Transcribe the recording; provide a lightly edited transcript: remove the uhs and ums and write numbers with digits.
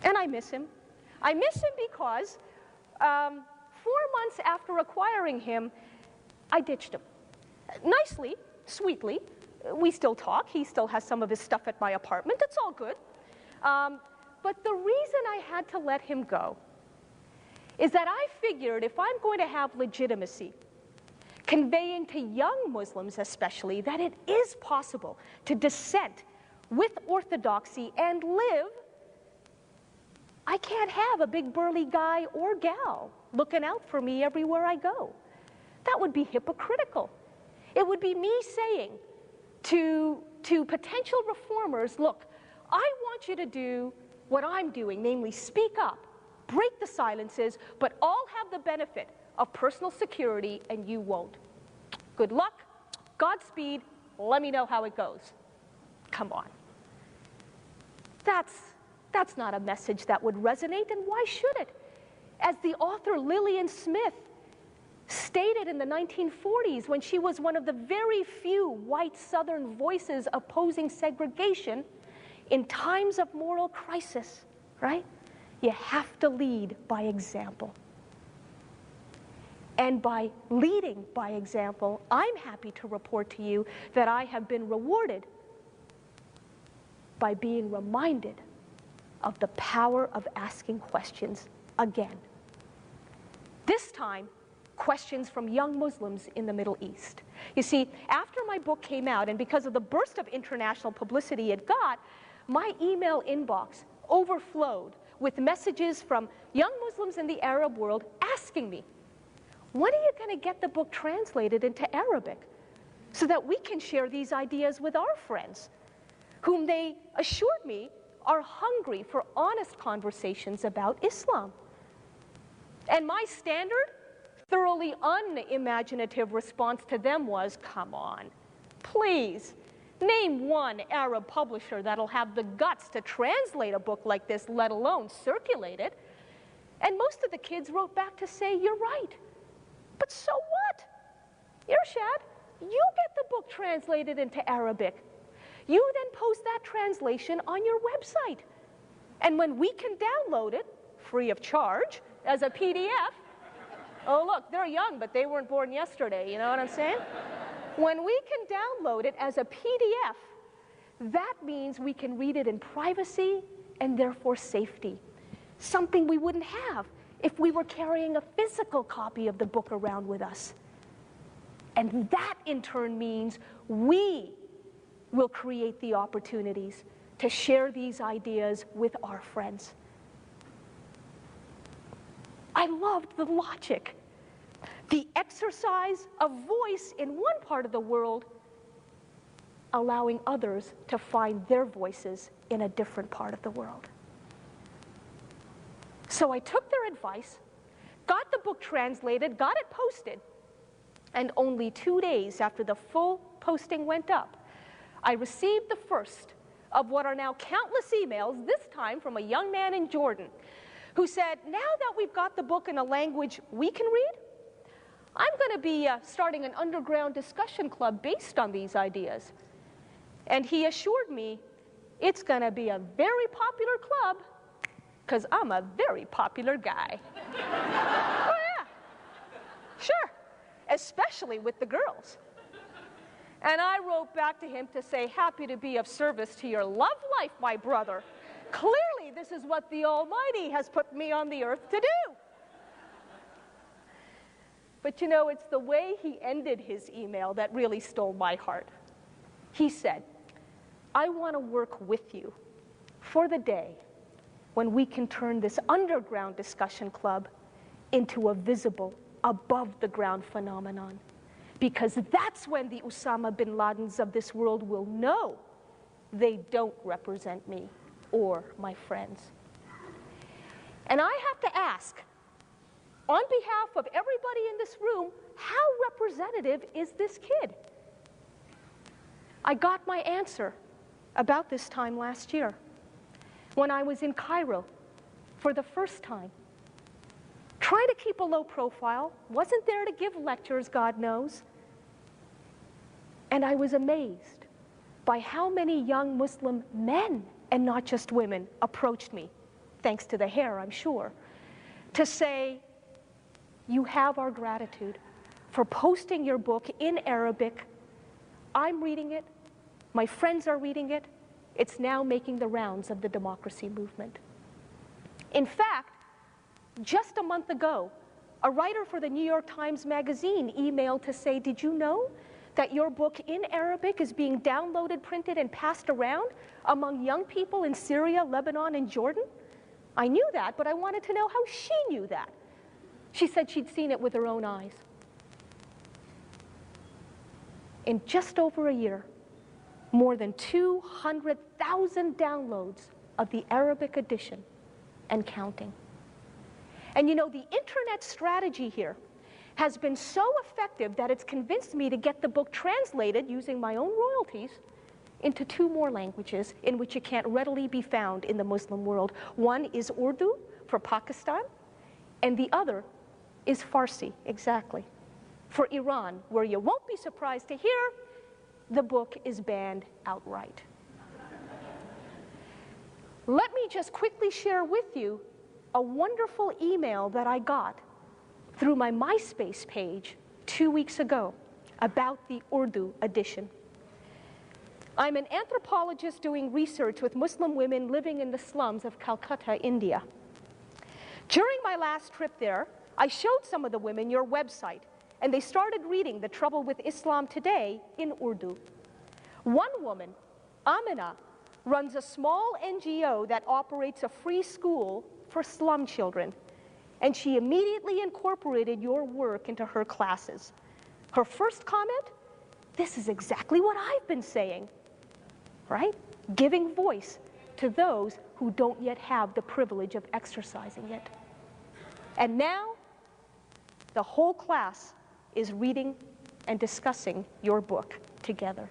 And I miss him. I miss him because 4 months after acquiring him, I ditched him. Nicely, sweetly. We still talk. He still has some of his stuff at my apartment. It's all good. But the reason I had to let him go is that I figured if I'm going to have legitimacy, conveying to young Muslims especially that it is possible to dissent with orthodoxy and live, I can't have a big burly guy or gal looking out for me everywhere I go. That would be hypocritical. It would be me saying to potential reformers, look, I want you to do what I'm doing, namely speak up, break the silences, but all have the benefit of personal security, and you won't. Good luck, Godspeed, let me know how it goes. Come on. That's not a message that would resonate, and why should it? As the author Lillian Smith stated in the 1940s, when she was one of the very few white Southern voices opposing segregation, in times of moral crisis, right? You have to lead by example. And by leading by example, I'm happy to report to you that I have been rewarded by being reminded of the power of asking questions again. This time, questions from young Muslims in the Middle East. You see, after my book came out, and because of the burst of international publicity it got, my email inbox overflowed with messages from young Muslims in the Arab world asking me, when are you going to get the book translated into Arabic so that we can share these ideas with our friends, whom they assured me are hungry for honest conversations about Islam? And my standard, thoroughly unimaginative response to them was, come on, please, name one Arab publisher that'll have the guts to translate a book like this, let alone circulate it. And most of the kids wrote back to say, you're right. But so what? Irshad, you get the book translated into Arabic. You then post that translation on your website. And when we can download it, free of charge, as a PDF, oh look, they're young, but they weren't born yesterday, you know what I'm saying? When we can download it as a PDF, that means we can read it in privacy and therefore safety. Something we wouldn't have if we were carrying a physical copy of the book around with us. And that in turn means we will create the opportunities to share these ideas with our friends. I loved the logic. The exercise of voice in one part of the world, allowing others to find their voices in a different part of the world. So I took their advice, got the book translated, got it posted, and only 2 days after the full posting went up, I received the first of what are now countless emails, this time from a young man in Jordan, who said, now that we've got the book in a language we can read, I'm going to be starting an underground discussion club based on these ideas. And he assured me it's going to be a very popular club because I'm a very popular guy. Oh, yeah. Sure. Especially with the girls. And I wrote back to him to say, happy to be of service to your love life, my brother. Clearly, this is what the Almighty has put me on the earth to do. But you know, it's the way he ended his email that really stole my heart. He said, I want to work with you for the day when we can turn this underground discussion club into a visible, above-the-ground phenomenon. Because that's when the Osama bin Ladens of this world will know they don't represent me or my friends. And I have to ask, on behalf of everybody in this room, how representative is this kid? I got my answer about this time last year, when I was in Cairo for the first time. Trying to keep a low profile, wasn't there to give lectures, God knows. And I was amazed by how many young Muslim men, and not just women, approached me thanks to the hair, I'm sure, to say, you have our gratitude for posting your book in Arabic. I'm reading it. My friends are reading it. It's now making the rounds of the democracy movement. In fact, just a month ago, a writer for the New York Times Magazine emailed to say, did you know that your book in Arabic is being downloaded, printed, and passed around among young people in Syria, Lebanon, and Jordan? I knew that, but I wanted to know how she knew that. She said she'd seen it with her own eyes. In just over a year, more than 200,000 downloads of the Arabic edition and counting. And you know, the internet strategy here has been so effective that it's convinced me to get the book translated using my own royalties into 2 more languages in which it can't readily be found in the Muslim world. One is Urdu for Pakistan, and the other is Farsi, exactly, for Iran, where you won't be surprised to hear the book is banned outright. Let me just quickly share with you a wonderful email that I got through my MySpace page 2 weeks ago about the Urdu edition. I'm an anthropologist doing research with Muslim women living in the slums of Calcutta, India. During my last trip there, I showed some of the women your website, and they started reading The Trouble with Islam Today in Urdu. One woman, Amina, runs a small NGO that operates a free school for slum children, and she immediately incorporated your work into her classes. Her first comment, this is exactly what I've been saying, right? Giving voice to those who don't yet have the privilege of exercising it. And now, the whole class is reading and discussing your book together.